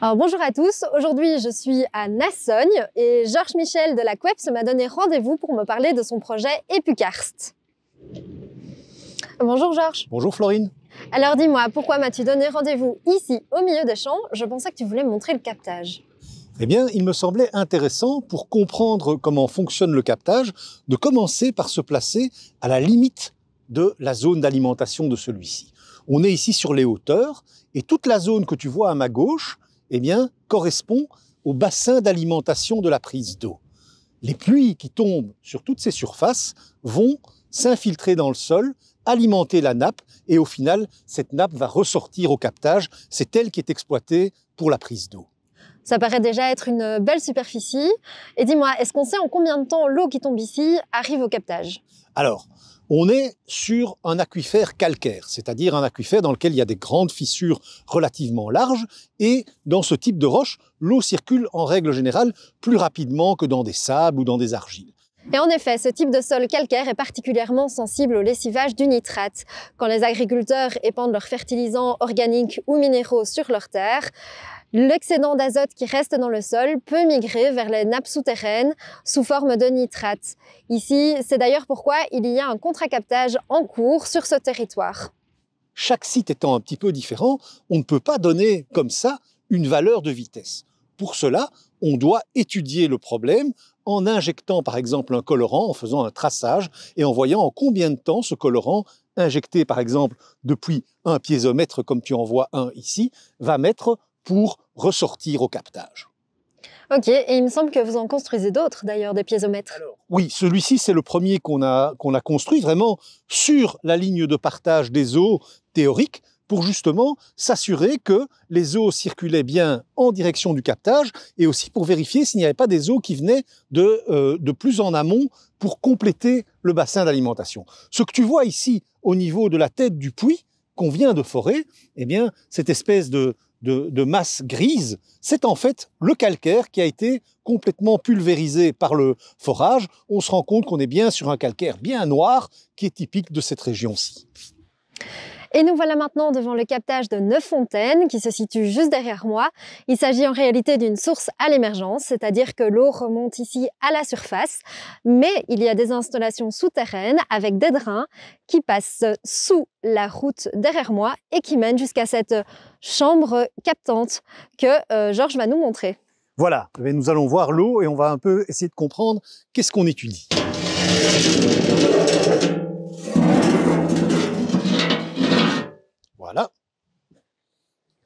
Alors, bonjour à tous, aujourd'hui je suis à Nassogne et Georges Michel de la COEPS m'a donné rendez-vous pour me parler de son projet Epukarst. Bonjour Georges. Bonjour Florine. Alors dis-moi, pourquoi m'as-tu donné rendez-vous ici au milieu des champs? Je pensais que tu voulais me montrer le captage. Eh bien, il me semblait intéressant pour comprendre comment fonctionne le captage, de commencer par se placer à la limite de la zone d'alimentation de celui-ci. On est ici sur les hauteurs et toute la zone que tu vois à ma gauche, eh bien, correspond au bassin d'alimentation de la prise d'eau. Les pluies qui tombent sur toutes ces surfaces vont s'infiltrer dans le sol, alimenter la nappe et au final, cette nappe va ressortir au captage. C'est elle qui est exploitée pour la prise d'eau. Ça paraît déjà être une belle superficie. Et dis-moi, est-ce qu'on sait en combien de temps l'eau qui tombe ici arrive au captage? Alors, on est sur un aquifère calcaire, c'est-à-dire un aquifère dans lequel il y a des grandes fissures relativement larges et dans ce type de roche, l'eau circule en règle générale plus rapidement que dans des sables ou dans des argiles. Et en effet, ce type de sol calcaire est particulièrement sensible au lessivage du nitrate. Quand les agriculteurs épandent leurs fertilisants organiques ou minéraux sur leurs terres, l'excédent d'azote qui reste dans le sol peut migrer vers les nappes souterraines sous forme de nitrate. Ici, c'est d'ailleurs pourquoi il y a un contracaptage en cours sur ce territoire. Chaque site étant un petit peu différent, on ne peut pas donner comme ça une valeur de vitesse. Pour cela, on doit étudier le problème en injectant par exemple un colorant, en faisant un traçage et en voyant en combien de temps ce colorant injecté par exemple depuis un piézomètre comme tu en vois un ici, va mettre pour ressortir au captage. Ok, et il me semble que vous en construisez d'autres d'ailleurs, des piézomètres. Oui, celui-ci c'est le premier qu'on a construit vraiment sur la ligne de partage des eaux théoriques pour justement s'assurer que les eaux circulaient bien en direction du captage et aussi pour vérifier s'il n'y avait pas des eaux qui venaient de plus en amont pour compléter le bassin d'alimentation. Ce que tu vois ici au niveau de la tête du puits qu'on vient de forer, eh bien, cette espèce de masse grise, c'est en fait le calcaire qui a été complètement pulvérisé par le forage. On se rend compte qu'on est bien sur un calcaire bien noir qui est typique de cette région-ci. Et nous voilà maintenant devant le captage de Neuffontaine qui se situe juste derrière moi. Il s'agit en réalité d'une source à l'émergence, c'est-à-dire que l'eau remonte ici à la surface, mais il y a des installations souterraines avec des drains qui passent sous la route derrière moi et qui mènent jusqu'à cette chambre captante que Georges va nous montrer. Voilà, nous allons voir l'eau et on va un peu essayer de comprendre qu'est-ce qu'on étudie. Voilà.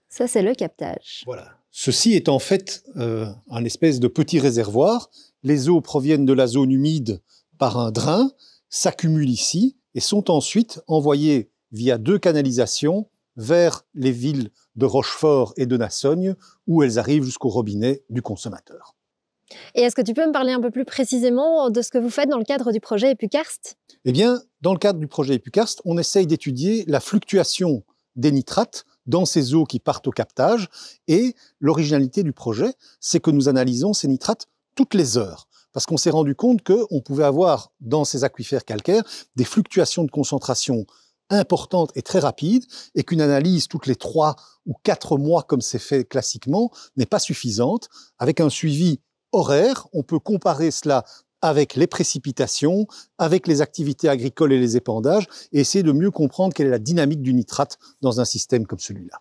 Ça, c'est le captage. Voilà. Ceci est en fait un espèce de petit réservoir. Les eaux proviennent de la zone humide par un drain, s'accumulent ici et sont ensuite envoyées via deux canalisations vers les villes de Rochefort et de Nassogne, où elles arrivent jusqu'au robinet du consommateur. Et est-ce que tu peux me parler un peu plus précisément de ce que vous faites dans le cadre du projet Epukarst? Eh bien, dans le cadre du projet Epukarst, on essaye d'étudier la fluctuation des nitrates dans ces eaux qui partent au captage. Et l'originalité du projet, c'est que nous analysons ces nitrates toutes les heures. Parce qu'on s'est rendu compte qu'on pouvait avoir dans ces aquifères calcaires des fluctuations de concentration importantes et très rapides, et qu'une analyse toutes les 3 ou 4 mois, comme c'est fait classiquement, n'est pas suffisante. Avec un suivi horaire, on peut comparer cela avec les précipitations, avec les activités agricoles et les épandages, et essayer de mieux comprendre quelle est la dynamique du nitrate dans un système comme celui-là.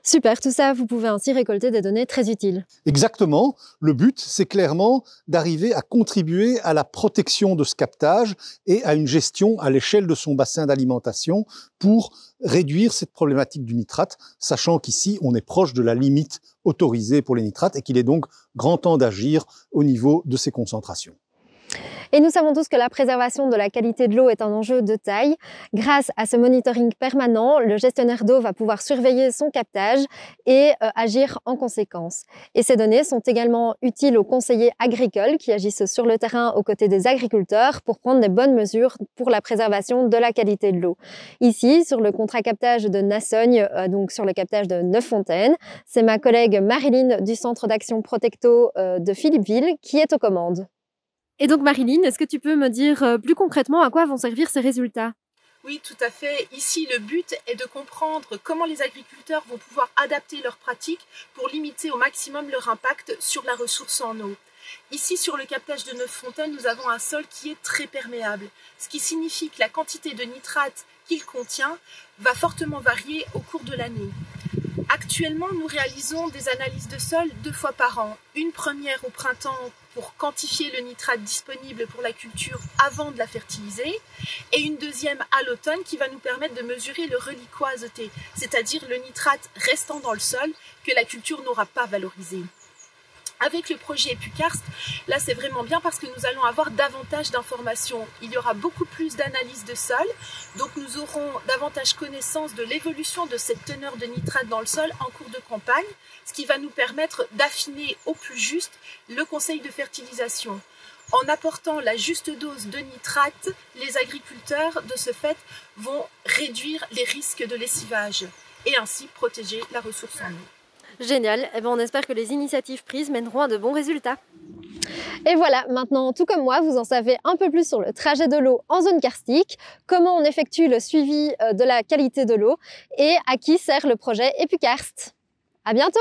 Super, tout ça, vous pouvez ainsi récolter des données très utiles. Exactement. Le but, c'est clairement d'arriver à contribuer à la protection de ce captage et à une gestion à l'échelle de son bassin d'alimentation pour réduire cette problématique du nitrate, sachant qu'ici, on est proche de la limite autorisée pour les nitrates et qu'il est donc grand temps d'agir au niveau de ces concentrations. Et nous savons tous que la préservation de la qualité de l'eau est un enjeu de taille. Grâce à ce monitoring permanent, le gestionnaire d'eau va pouvoir surveiller son captage et agir en conséquence. Et ces données sont également utiles aux conseillers agricoles qui agissent sur le terrain aux côtés des agriculteurs pour prendre les bonnes mesures pour la préservation de la qualité de l'eau. Ici, sur le contrat-captage de Nassogne, donc sur le captage de Neuffontaine, c'est ma collègue Marilyn du Centre d'action Protecto de Philippeville qui est aux commandes. Et donc Marilyn, est-ce que tu peux me dire plus concrètement à quoi vont servir ces résultats? Oui, tout à fait. Ici, le but est de comprendre comment les agriculteurs vont pouvoir adapter leurs pratiques pour limiter au maximum leur impact sur la ressource en eau. Ici, sur le captage de Neuffontaine, nous avons un sol qui est très perméable, ce qui signifie que la quantité de nitrate qu'il contient va fortement varier au cours de l'année. Actuellement, nous réalisons des analyses de sol 2 fois par an. Une première au printemps pour quantifier le nitrate disponible pour la culture avant de la fertiliser, et une deuxième à l'automne qui va nous permettre de mesurer le reliquat azoté, c'est-à-dire le nitrate restant dans le sol que la culture n'aura pas valorisé. Avec le projet EPUCARST, là c'est vraiment bien parce que nous allons avoir davantage d'informations. Il y aura beaucoup plus d'analyses de sol, donc nous aurons davantage connaissance de l'évolution de cette teneur de nitrate dans le sol en cours de campagne, ce qui va nous permettre d'affiner au plus juste le conseil de fertilisation. En apportant la juste dose de nitrate, les agriculteurs, de ce fait, vont réduire les risques de lessivage et ainsi protéger la ressource en eau. Génial, eh ben, on espère que les initiatives prises mèneront à de bons résultats. Et voilà, maintenant, tout comme moi, vous en savez un peu plus sur le trajet de l'eau en zone karstique, comment on effectue le suivi de la qualité de l'eau et à qui sert le projet EPUCARST. À bientôt!